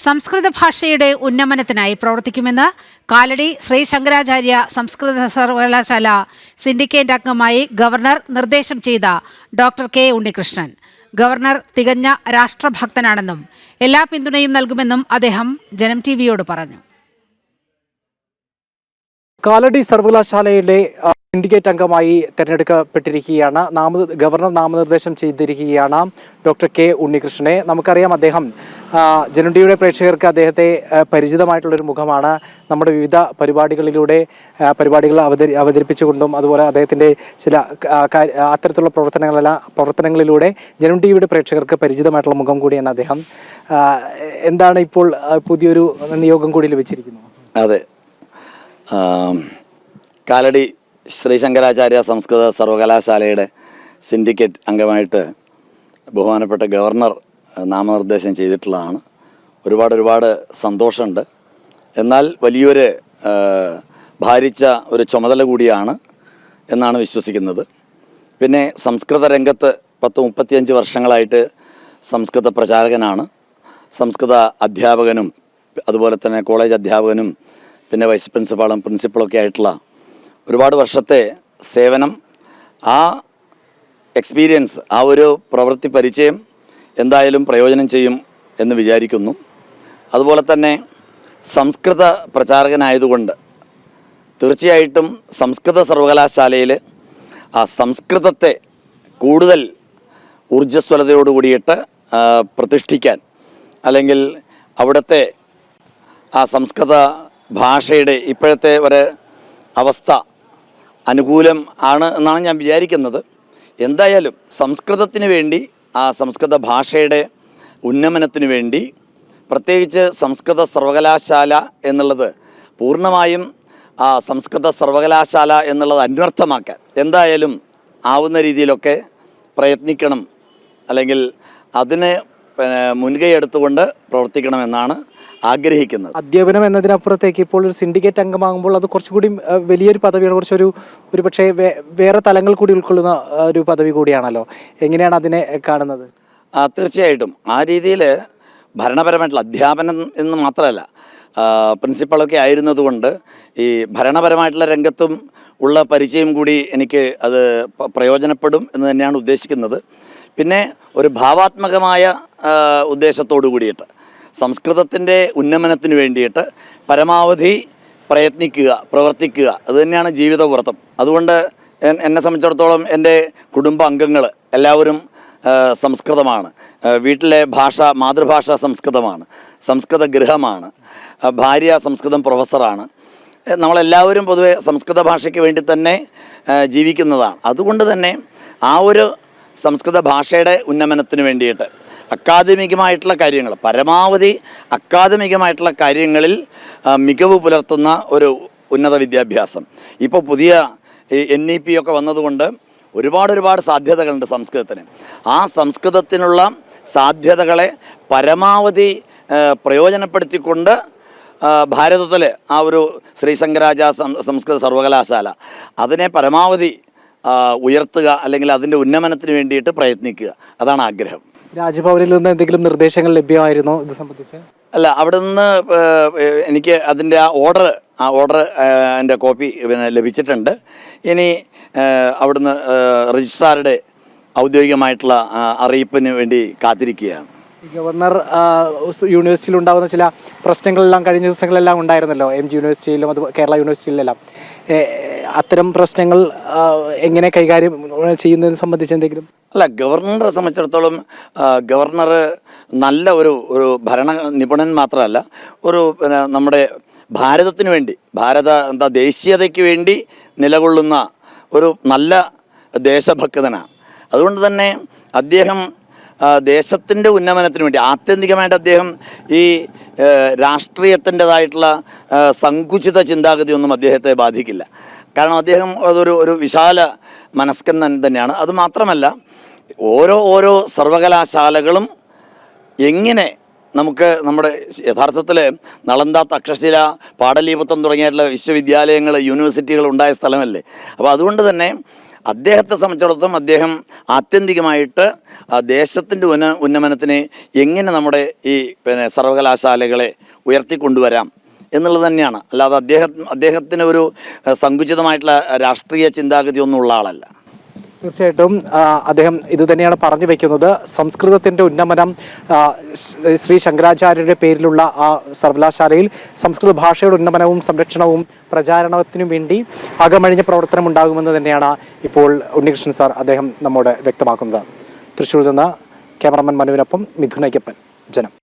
സംസ്കൃത ഭാഷയുടെ ഉന്നമനത്തിനായി പ്രവർത്തിക്കുമെന്ന് കാലടി ശ്രീ ശങ്കരാചാര്യ സംസ്കൃത സർവകലാശാല സിൻഡിക്കേറ്റ് അംഗമായി ഗവർണർ നിർദ്ദേശം ചെയ്ത ഡോക്ടർ കെ ഉണ്ണികൃഷ്ണൻ. ഗവർണർ തികഞ്ഞ രാഷ്ട്രഭക്തനാണെന്നും എല്ലാ പിന്തുണയും നൽകുമെന്നും അദ്ദേഹം ജനം ടിവിയോട് പറഞ്ഞു. കാലടി സർവകലാശാലയുടെ സിൻഡിക്കേറ്റ് അംഗമായി തെരഞ്ഞെടുക്കപ്പെട്ടിരിക്കുകയാണ്. ഗവർണർ നാമനിർദ്ദേശം ചെയ്തിരിക്കുകയാണ് ഡോക്ടർ കെ ഉണ്ണികൃഷ്ണനെ. നമുക്കറിയാം, അദ്ദേഹം ജനം ടിവിയുടെ പ്രേക്ഷകർക്ക് അദ്ദേഹത്തെ പരിചിതമായിട്ടുള്ളൊരു മുഖമാണ്. നമ്മുടെ വിവിധ പരിപാടികൾ അവതരിപ്പിച്ചുകൊണ്ടും അതുപോലെ അദ്ദേഹത്തിൻ്റെ ചില അത്തരത്തിലുള്ള പ്രവർത്തനങ്ങളിലൂടെ ജനം ടിവിയുടെ പ്രേക്ഷകർക്ക് പരിചിതമായിട്ടുള്ള മുഖം കൂടിയാണ് അദ്ദേഹം. എന്താണ് ഇപ്പോൾ പുതിയൊരു നിയോഗം കൂടി ലഭിച്ചിരിക്കുന്നത്? അതെ, കാലടി ശ്രീ ശങ്കരാചാര്യ സംസ്കൃത സർവകലാശാലയുടെ സിൻഡിക്കേറ്റ് അംഗമായിട്ട് ബഹുമാനപ്പെട്ട ഗവർണർ നാമനിർദ്ദേശം ചെയ്തിട്ടുള്ളതാണ്. ഒരുപാട് സന്തോഷമുണ്ട്. എന്നാൽ വലിയൊരു ഭാരിച്ച ഒരു ചുമതല കൂടിയാണ് എന്നാണ് വിശ്വസിക്കുന്നത്. പിന്നെ സംസ്കൃത രംഗത്ത് 35 വർഷങ്ങളായിട്ട് സംസ്കൃത പ്രചാരകനാണ്. സംസ്കൃത അധ്യാപകനും അതുപോലെ തന്നെ കോളേജ് അധ്യാപകനും പിന്നെ വൈസ് പ്രിൻസിപ്പളൊക്കെ ആയിട്ടുള്ള ഒരുപാട് വർഷത്തെ സേവനം, ആ എക്സ്പീരിയൻസ്, ആ ഒരു പ്രവൃത്തി പരിചയം എന്തായാലും പ്രയോജനം ചെയ്യും എന്ന് വിചാരിക്കുന്നു. അതുപോലെ തന്നെ സംസ്കൃത പ്രചാരകനായതുകൊണ്ട് തീർച്ചയായിട്ടും സംസ്കൃത സർവകലാശാലയിൽ ആ സംസ്കൃതത്തെ കൂടുതൽ ഊർജ്ജസ്വലതയോട് കൂടിയിട്ട് പ്രതിഷ്ഠിക്കാൻ, അല്ലെങ്കിൽ അവിടുത്തെ ആ സംസ്കൃത ഭാഷയുടെ ഇപ്പോഴത്തെ ഒരു അവസ്ഥ അനുകൂലം ആണ് എന്നാണ് ഞാൻ വിചാരിക്കുന്നത്. എന്തായാലും സംസ്കൃതത്തിന് വേണ്ടി, ആ സംസ്കൃത ഭാഷയുടെ ഉന്നമനത്തിന് വേണ്ടി പ്രത്യേകിച്ച് സംസ്കൃത സർവകലാശാല എന്നുള്ളത് പൂർണ്ണമായും ആ സംസ്കൃത സർവകലാശാല എന്നുള്ളത് അന്വർത്ഥമാക്കാൻ എന്തായാലും ആവുന്ന രീതിയിലൊക്കെ പ്രയത്നിക്കണം, അല്ലെങ്കിൽ അതിന് മുൻകൈ എടുത്തുകൊണ്ട് പ്രവർത്തിക്കണമെന്നാണ് ആഗ്രഹിക്കുന്നത്. അധ്യാപനം എന്നതിനപ്പുറത്തേക്ക് ഇപ്പോൾ ഒരു സിൻഡിക്കേറ്റ് അംഗമാകുമ്പോൾ അത് കുറച്ചുകൂടി വലിയൊരു പദവിയാണ്, ഒരു പക്ഷേ വേറെ തലങ്ങൾ കൂടി ഉൾക്കൊള്ളുന്ന ഒരു പദവി കൂടിയാണല്ലോ. എങ്ങനെയാണ് അതിനെ കാണുന്നത്? തീർച്ചയായിട്ടും ആ രീതിയിൽ ഭരണപരമായിട്ടുള്ള അധ്യാപനം എന്ന് മാത്രമല്ല, പ്രിൻസിപ്പളൊക്കെ ആയിരുന്നതുകൊണ്ട് ഈ ഭരണപരമായിട്ടുള്ള രംഗത്തും ഉള്ള പരിചയം കൂടി എനിക്ക് അത് പ്രയോജനപ്പെടും എന്ന് തന്നെയാണ് ഉദ്ദേശിക്കുന്നത്. പിന്നെ ഒരു ഭാവാത്മകമായ ഉദ്ദേശത്തോടു കൂടിയിട്ട് സംസ്കൃതത്തിൻ്റെ ഉന്നമനത്തിന് വേണ്ടിയിട്ട് പരമാവധി പ്രവർത്തിക്കുക, അതുതന്നെയാണ് ജീവിതവ്രതം. അതുകൊണ്ട് എന്നെ സംബന്ധിച്ചിടത്തോളം എൻ്റെ കുടുംബ അംഗങ്ങൾ എല്ലാവരും സംസ്കൃതമാണ്. വീട്ടിലെ മാതൃഭാഷ സംസ്കൃതമാണ്, സംസ്കൃത ഗൃഹമാണ്, ഭാര്യ സംസ്കൃതം പ്രൊഫസറാണ്. നമ്മളെല്ലാവരും പൊതുവെ സംസ്കൃത ഭാഷയ്ക്ക് വേണ്ടി തന്നെ ജീവിക്കുന്നതാണ്. അതുകൊണ്ട് തന്നെ ആ ഒരു സംസ്കൃത ഭാഷയുടെ ഉന്നമനത്തിന് വേണ്ടിയിട്ട് അക്കാദമികമായിട്ടുള്ള കാര്യങ്ങൾ, പരമാവധി അക്കാദമികമായിട്ടുള്ള കാര്യങ്ങളിൽ മികവ് പുലർത്തുന്ന ഒരു ഉന്നത വിദ്യാഭ്യാസം. ഇപ്പോൾ പുതിയ NEP ഒക്കെ വന്നതുകൊണ്ട് ഒരുപാട് സാധ്യതകളുണ്ട് സംസ്കൃതത്തിന്. ആ സംസ്കൃതത്തിനുള്ള സാധ്യതകളെ പരമാവധി പ്രയോജനപ്പെടുത്തിക്കൊണ്ട് ഭാരതത്തിൽ ആ ഒരു ശ്രീ ശങ്കരാചാര്യ സംസ്കൃത സർവകലാശാല അതിനെ പരമാവധി ഉയർത്തുക, അല്ലെങ്കിൽ അതിൻ്റെ ഉന്നമനത്തിന് വേണ്ടിയിട്ട് പ്രയത്നിക്കുക, അതാണ് ആഗ്രഹം. രാജ്ഭവനിൽ നിന്ന് എന്തെങ്കിലും നിർദ്ദേശങ്ങൾ ലഭ്യമായിരുന്നോ ഇത് സംബന്ധിച്ച്? അല്ല, അവിടെ നിന്ന് എനിക്ക് അതിൻ്റെ ആ ഓർഡർ എൻ്റെ കോപ്പി ലഭിച്ചിട്ടുണ്ട്. ഇനി അവിടുന്ന് രജിസ്ട്രാറുടെ ഔദ്യോഗികമായിട്ടുള്ള അറിയിപ്പിന് വേണ്ടി കാത്തിരിക്കുകയാണ്. ഗവർണർ യൂണിവേഴ്സിറ്റിയിൽ ഉണ്ടാകുന്ന ചില പ്രശ്നങ്ങളെല്ലാം കഴിഞ്ഞ ദിവസങ്ങളെല്ലാം ഉണ്ടായിരുന്നല്ലോ, MG യൂണിവേഴ്സിറ്റിയിലും അത് കേരള യൂണിവേഴ്സിറ്റിയിലെല്ലാം. അത്തരം പ്രശ്നങ്ങൾ എങ്ങനെ കൈകാര്യം ചെയ്യുന്നതിനെ സംബന്ധിച്ച് എന്തെങ്കിലും? അല്ല, ഗവർണറെ സംബന്ധിച്ചിടത്തോളം ഗവർണർ നല്ല ഒരു ഭരണ നിപുണൻ മാത്രമല്ല, നമ്മുടെ ഭാരതത്തിന് വേണ്ടി, ദേശീയതയ്ക്ക് വേണ്ടി നിലകൊള്ളുന്ന ഒരു നല്ല ദേശഭക്തനാണ്. അതുകൊണ്ട് തന്നെ അദ്ദേഹം ദേശത്തിൻ്റെ ഉന്നമനത്തിന് വേണ്ടി ആത്യന്തികമായിട്ട് അദ്ദേഹം ഈ രാഷ്ട്രീയത്തിൻ്റെതായിട്ടുള്ള സങ്കുചിത ചിന്താഗതിയൊന്നും അദ്ദേഹത്തെ ബാധിക്കില്ല. കാരണം അദ്ദേഹം ഒരു വിശാല മനസ്കൻ തന്നെയാണ്. അതുമാത്രമല്ല, ഓരോ സർവകലാശാലകളും എങ്ങനെ നമ്മുടെ യഥാർത്ഥത്തിൽ നളന്ദ, തക്ഷശില, പാടലീപുത്രം തുടങ്ങിയിട്ടുള്ള വിശ്വവിദ്യാലയങ്ങൾ, യൂണിവേഴ്സിറ്റികൾ ഉണ്ടായ സ്ഥലമല്ലേ. അപ്പോൾ അതുകൊണ്ട് തന്നെ അദ്ദേഹത്തെ സംബന്ധിച്ചിടത്തോളം അദ്ദേഹം ആത്യന്തികമായിട്ട് ദേശത്തിൻ്റെ ഉന്നമനത്തിന് എങ്ങനെ നമ്മുടെ ഈ സർവകലാശാലകളെ ഉയർത്തിക്കൊണ്ടുവരാം എന്നുള്ളത് തന്നെയാണ്. അല്ലാതെ അദ്ദേഹത്തിന് ഒരു സങ്കുചിതമായിട്ടുള്ള രാഷ്ട്രീയ ചിന്താഗതി ഒന്നും ഉള്ള ആളല്ല. തീർച്ചയായിട്ടും അദ്ദേഹം ഇത് തന്നെയാണ് പറഞ്ഞു വെക്കുന്നത്. സംസ്കൃതത്തിൻ്റെ ഉന്നമനം, ശ്രീ ശങ്കരാചാര്യരുടെ പേരിലുള്ള ആ സർവകലാശാലയിൽ സംസ്കൃത ഭാഷയുടെ ഉന്നമനവും സംരക്ഷണവും പ്രചാരണത്തിനും വേണ്ടി അകമഴിഞ്ഞ പ്രവർത്തനം ഉണ്ടാകുമെന്ന് തന്നെയാണ് ഇപ്പോൾ ഉണ്ണികൃഷ്ണൻ സാർ അദ്ദേഹം നമ്മോട് വ്യക്തമാക്കുന്നത്. തൃശ്ശൂരിൽ നിന്ന് ക്യാമറമാൻ മനുവിനൊപ്പം മിഥുനയ്യപ്പൻ, ജനം.